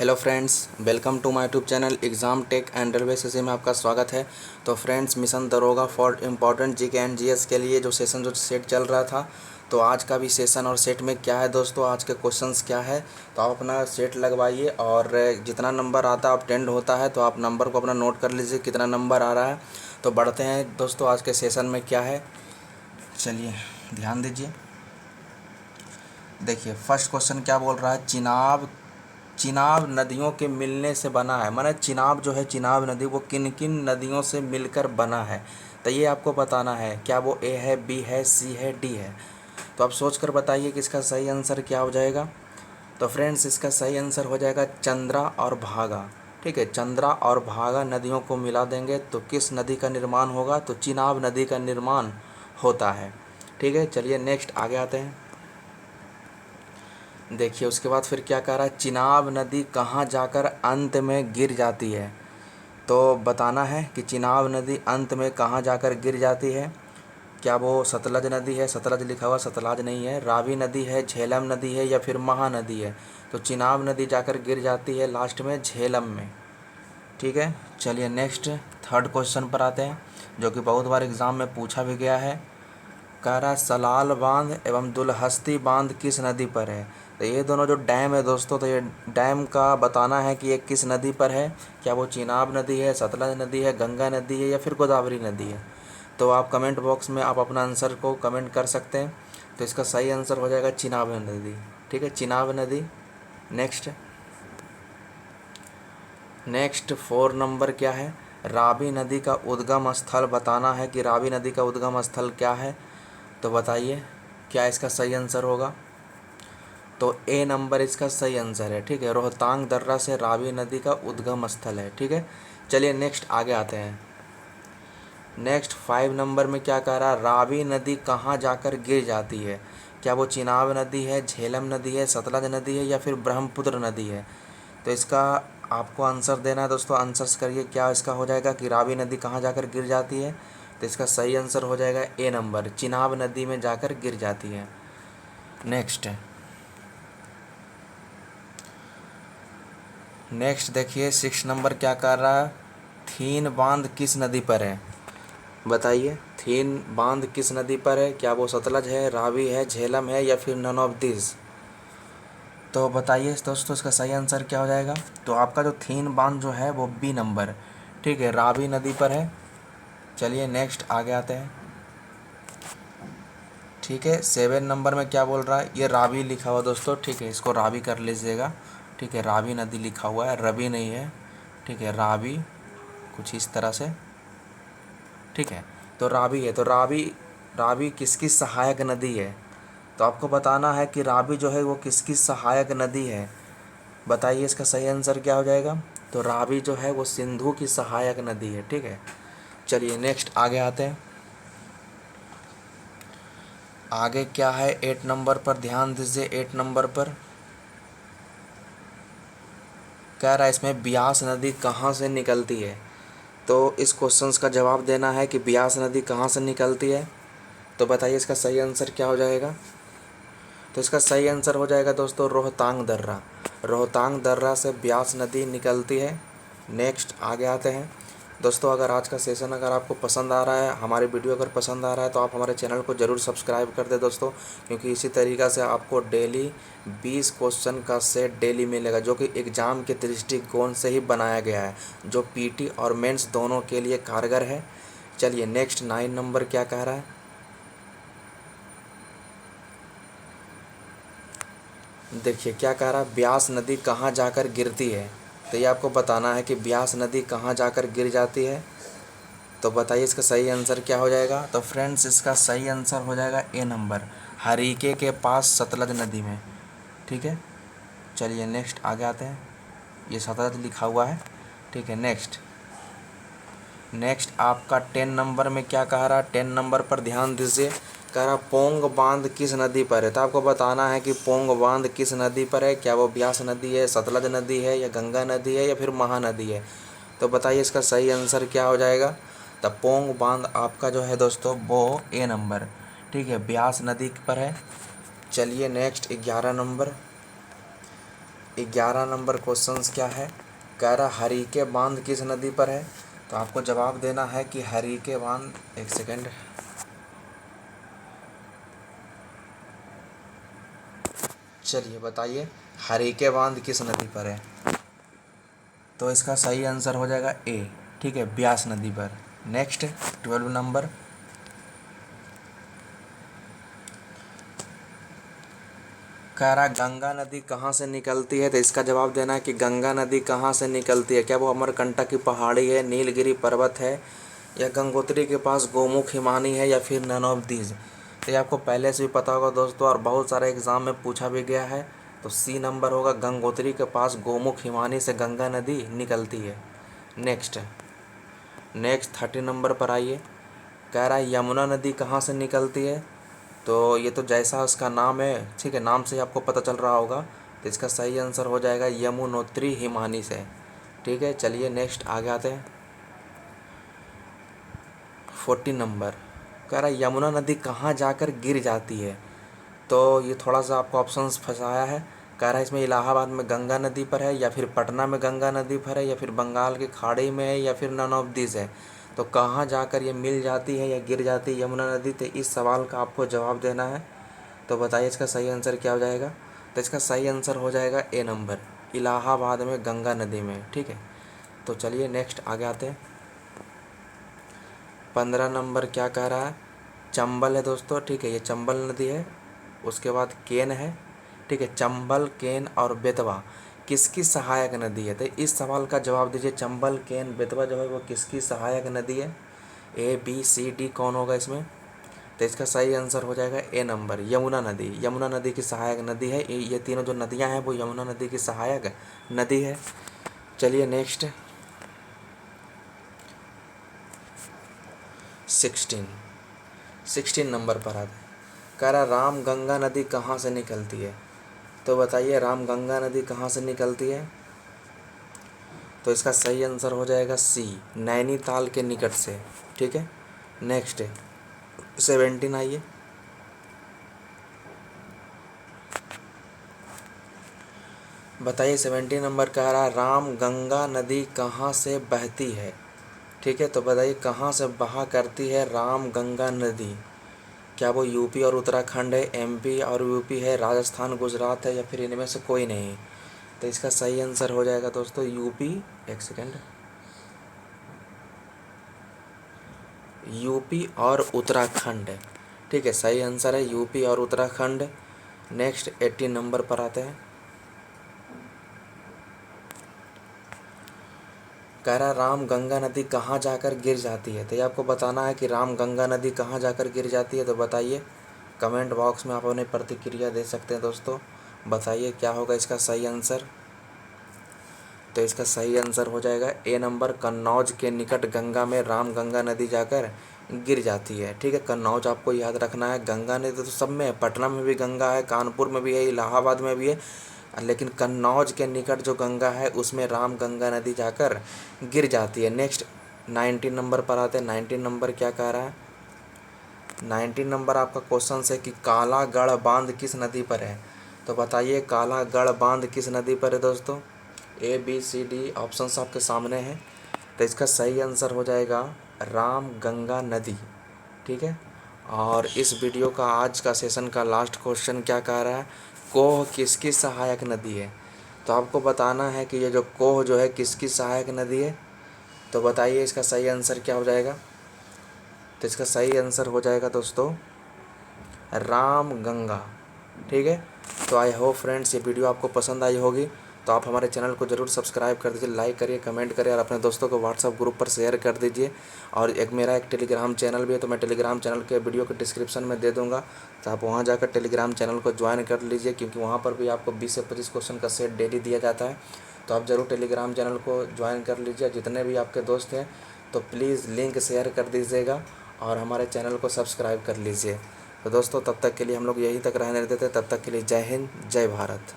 Hello friends, welcome to my YouTube channel exam tech and railway session में आपका स्वागत है। तो friends, mission Daroga for important GK and GS के लिए जो सेट चल रहा था, तो आज का भी सेशन और सेट में क्या है दोस्तों, आज के क्वेश्चंस क्या है, तो आप अपना सेट लगवाइए और जितना नंबर आता है अटेंड होता है तो आप नंबर को अपना नोट कर लीजिए कितना नंबर आ रहा है। तो बढ़ते हैं दोस्तों, आज के सेशन में क्या है, चलिए ध्यान दीजिए। देखिए फर्स्ट क्वेश्चन क्या बोल रहा है, चिनाब नदियों के मिलने से बना है। माने चिनाब जो है, चिनाब नदी वो किन किन नदियों से मिलकर बना है, तो ये आपको बताना है। क्या वो ए है, बी है, सी है, डी है? तो आप सोच कर बताइए कि इसका सही आंसर क्या हो जाएगा। तो फ्रेंड्स, इसका सही आंसर हो जाएगा चंद्रा और भागा। ठीक है, चंद्रा और भागा नदियों को मिला देंगे तो किस नदी का निर्माण होगा, तो चिनाब नदी का निर्माण होता है। ठीक है, चलिए नेक्स्ट आगे आते हैं। देखिए उसके बाद फिर क्या कह रहा है, चिनाब नदी कहाँ जाकर अंत में गिर जाती है। तो बताना है कि चिनाब नदी अंत में कहाँ जाकर गिर जाती है। क्या वो सतलज नदी है? सतलज लिखा हुआ, सतलज नहीं है। रावी नदी है, झेलम नदी है, या फिर महानदी है? तो चिनाब नदी जाकर गिर जाती है लास्ट में झेलम में। ठीक है, चलिए नेक्स्ट थर्ड क्वेश्चन पर आते हैं, जो कि बहुत बार एग्ज़ाम में पूछा भी गया है। कह रहा है सलाल बांध एवं दुलहस्ती बांध किस नदी पर है। तो ये दोनों जो डैम है दोस्तों, तो ये डैम का बताना है कि ये किस नदी पर है। क्या वो चिनाब नदी है, सतलज नदी है, गंगा नदी है, या फिर गोदावरी नदी है? तो आप कमेंट बॉक्स में आप अपना आंसर को कमेंट कर सकते हैं। तो इसका सही आंसर हो जाएगा चिनाब नदी। ठीक है, चिनाब नदी। नेक्स्ट 4 नंबर क्या है, रावी नदी का उद्गम स्थल बताना है कि रावी नदी का उद्गम स्थल क्या है। तो बताइए क्या इसका सही आंसर होगा। तो ए नंबर इसका सही आंसर है। ठीक है, रोहतांग दर्रा से रावी नदी का उद्गम स्थल है। ठीक है, चलिए नेक्स्ट आगे आते हैं। नेक्स्ट 5 नंबर में क्या कह रहा है, रावी नदी कहाँ जाकर गिर जाती है। क्या वो चिनाब नदी है, झेलम नदी है, सतलज नदी है, या फिर ब्रह्मपुत्र नदी है? तो इसका आपको आंसर देना है दोस्तों। आंसर्स करिए क्या इसका हो जाएगा कि रावी नदी कहाँ जाकर गिर जाती है। तो इसका सही आंसर हो जाएगा ए नंबर, चिनाब नदी में जाकर गिर जाती है। नेक्स्ट देखिए 6 नंबर क्या कर रहा है, थीन बांध किस नदी पर है। बताइए थीन बांध किस नदी पर है। क्या वो सतलज है, रावी है, झेलम है, या फिर नन ऑफ दिस? तो बताइए दोस्तों इसका सही आंसर क्या हो जाएगा। तो आपका जो थीन बांध जो है वो बी नंबर, ठीक है, रावी नदी पर है। चलिए नेक्स्ट आगे आते हैं। ठीक है, 7 नंबर में क्या बोल रहा है, ये रावी लिखा हुआ दोस्तों। ठीक है, इसको रावी कर लीजिएगा। ठीक है, रावी नदी लिखा हुआ है, रवि नहीं है। ठीक है, रावी कुछ इस तरह से। ठीक है, तो रावी है। तो रावी रावी किसकी सहायक नदी है। तो आपको बताना है कि रावी जो है वो किसकी सहायक नदी है। बताइए इसका सही आंसर क्या हो जाएगा। तो रावी जो है वो सिंधु की सहायक नदी है। ठीक है, चलिए नेक्स्ट आगे आते हैं। आगे क्या है, 8 नंबर पर ध्यान दीजिए। 8 नंबर पर कह रहा है इसमें ब्यास नदी कहाँ से निकलती है। तो इस क्वेश्चंस का जवाब देना है कि ब्यास नदी कहाँ से निकलती है। तो बताइए इसका सही आंसर क्या हो जाएगा। तो इसका सही आंसर हो जाएगा दोस्तों रोहतांग दर्रा। रोहतांग दर्रा से ब्यास नदी निकलती है। नेक्स्ट आगे आते हैं दोस्तों। अगर आज का सेशन अगर आपको पसंद आ रहा है, हमारी वीडियो अगर पसंद आ रहा है, तो आप हमारे चैनल को ज़रूर सब्सक्राइब कर दें दोस्तों, क्योंकि इसी तरीक़ा से आपको डेली 20 क्वेश्चन का सेट डेली मिलेगा, जो कि एग्ज़ाम के दृष्टिकोण से ही बनाया गया है, जो पीटी और मेंस दोनों के लिए कारगर है। चलिए नेक्स्ट 9 नंबर क्या कह रहा है। देखिए क्या कह रहा है, ब्यास नदी कहाँ जाकर गिरती है। तो ये आपको बताना है कि ब्यास नदी कहाँ जाकर गिर जाती है। तो बताइए इसका सही आंसर क्या हो जाएगा। तो फ्रेंड्स इसका सही आंसर हो जाएगा ए नंबर, हरीके के पास सतलज नदी में। ठीक है, चलिए नेक्स्ट आगे आते हैं। ये सतलज लिखा हुआ है। ठीक है, नेक्स्ट आपका 10 नंबर में क्या कह रहा है। 10 नंबर पर ध्यान दीजिए। कह रहा पोंग बांध किस नदी पर है। तो आपको बताना है कि पोंग बांध किस नदी पर है। क्या वो ब्यास नदी है, सतलज नदी है, या गंगा नदी है, या फिर महानदी है? तो बताइए इसका सही आंसर क्या हो जाएगा। तो पोंग बांध आपका जो है दोस्तों वो ए नंबर, ठीक है, ब्यास नदी पर है। चलिए नेक्स्ट 11 नंबर। 11 नंबर क्वेश्चंस क्या है, कह रहा हरीके बांध किस नदी पर है। तो आपको जवाब देना है कि हरीके बांध, एक सेकेंड, चलिए बताइए हरीके बांध किस नदी पर है। तो इसका सही आंसर हो जाएगा ए, ठीक है, ब्यास नदी पर। नेक्स्ट 12 नंबर, कह रहा गंगा नदी कहाँ से निकलती है। तो इसका जवाब देना है कि गंगा नदी कहाँ से निकलती है। क्या वो अमरकंटक की पहाड़ी है, नीलगिरी पर्वत है, या गंगोत्री के पास गोमुख हिमानी है, या फिर नन ऑफ दीज। तो ये आपको पहले से भी पता होगा दोस्तों, और बहुत सारे एग्ज़ाम में पूछा भी गया है। तो सी नंबर होगा, गंगोत्री के पास गोमुख हिमानी से गंगा नदी निकलती है। नेक्स्ट 30 नंबर पर आइए, कह रहा है यमुना नदी कहाँ से निकलती है। तो ये तो जैसा उसका नाम है, ठीक है, नाम से ही आपको पता चल रहा होगा। तो इसका सही आंसर हो जाएगा यमुनोत्री हिमानी से, ठीक है। चलिए नेक्स्ट आगे आते हैं। 14 नंबर, कह रहा है यमुना नदी कहाँ जाकर गिर जाती है। तो ये थोड़ा सा आपको ऑप्शंस फंसाया है। कह रहा है इसमें इलाहाबाद में गंगा नदी पर है, या फिर पटना में गंगा नदी पर है, या फिर बंगाल की खाड़ी में है, या फिर नन ऑफ दिस है। तो कहाँ जाकर ये मिल जाती है या गिर जाती है यमुना नदी। तो इस सवाल का आपको जवाब देना है। तो बताइए इसका सही आंसर क्या हो जाएगा। तो इसका सही आंसर हो जाएगा ए नंबर, इलाहाबाद में गंगा नदी में, ठीक है। तो चलिए नेक्स्ट आगे आते हैं। 15 नंबर क्या कह रहा है, चंबल है दोस्तों, ठीक है, ये चंबल नदी है। उसके बाद केन है, ठीक है। चंबल, केन और बेतवा किसकी सहायक नदी है। तो इस सवाल का जवाब दीजिए, चंबल, केन, बेतवा जो है वो किसकी सहायक नदी है। ए बी सी डी कौन होगा इसमें। तो इसका सही आंसर हो जाएगा ए नंबर, यमुना नदी। यमुना नदी की सहायक नदी है ये तीनों जो नदियां हैं वो यमुना नदी की सहायक नदी है। चलिए नेक्स्ट 16 नंबर पर आते हैं। कह रहा राम गंगा नदी कहाँ से निकलती है। तो बताइए राम गंगा नदी कहाँ से निकलती है। तो इसका सही आंसर हो जाएगा सी, नैनीताल के निकट से, ठीक है। नेक्स्ट 17 आइए, बताइए 17 नंबर कह रहा राम गंगा नदी कहाँ से बहती है, ठीक है। तो बताइए कहाँ से बहा करती है राम गंगा नदी। क्या वो यूपी और उत्तराखंड है, एमपी और यूपी है, राजस्थान, गुजरात है, या फिर इनमें से कोई नहीं। तो इसका सही आंसर हो जाएगा दोस्तों यूपी, एक सेकेंड, यूपी और उत्तराखंड, ठीक है। सही आंसर है यूपी और उत्तराखंड। नेक्स्ट 18 नंबर पर आते हैं। कह रहा राम गंगा नदी कहाँ जाकर गिर जाती है। तो ये आपको बताना है कि राम गंगा नदी कहाँ जाकर गिर जाती है। तो बताइए, कमेंट बॉक्स में आप अपनी प्रतिक्रिया दे सकते हैं दोस्तों। बताइए क्या होगा इसका सही आंसर। तो इसका सही आंसर हो जाएगा ए नंबर, कन्नौज के निकट गंगा में राम गंगा नदी जाकर गिर जाती है, ठीक है। कन्नौज आपको याद रखना है। गंगा नदी तो सब में है, पटना में भी गंगा है, कानपुर में भी है, इलाहाबाद में भी है, लेकिन कन्नौज के निकट जो गंगा है उसमें राम गंगा नदी जाकर गिर जाती है। नेक्स्ट 19 नंबर पर आते हैं। 19 नंबर क्या कह रहा है। 19 नंबर आपका क्वेश्चन है कि काला गढ़ बांध किस नदी पर है। तो बताइए काला गढ़ बांध किस नदी पर है दोस्तों। A B C D options आपके सामने हैं। तो इसका सही आंसर हो जाएगा राम गंगा नदी, ठीक है। और इस वीडियो का आज का सेशन का लास्ट क्वेश्चन क्या कह रहा है, कोह किसकी सहायक नदी है। तो आपको बताना है कि ये जो कोह जो है किसकी सहायक नदी है। तो बताइए इसका सही आंसर क्या हो जाएगा। तो इसका सही आंसर हो जाएगा दोस्तों राम गंगा, ठीक है। तो आई होप फ्रेंड्स ये वीडियो आपको पसंद आई होगी। तो आप हमारे चैनल को ज़रूर सब्सक्राइब कर दीजिए, लाइक करिए, कमेंट करिए, और अपने दोस्तों को व्हाट्सअप ग्रुप पर शेयर कर दीजिए। और मेरा एक टेलीग्राम चैनल भी है, तो मैं टेलीग्राम चैनल के वीडियो के डिस्क्रिप्शन में दे दूँगा। तो आप वहाँ जाकर टेलीग्राम चैनल को ज्वाइन कर लीजिए, क्योंकि वहाँ पर भी आपको 20 से 25 क्वेश्चन का सेट डेली दिया जाता है। तो आप ज़रूर टेलीग्राम चैनल को ज्वाइन कर लीजिए। जितने भी आपके दोस्त हैं तो प्लीज़ लिंक शेयर कर दीजिएगा, और हमारे चैनल को सब्सक्राइब कर लीजिए। तो दोस्तों तब तक के लिए हम लोग यहीं तक रहने देते हैं। तब तक के लिए जय हिंद, जय भारत।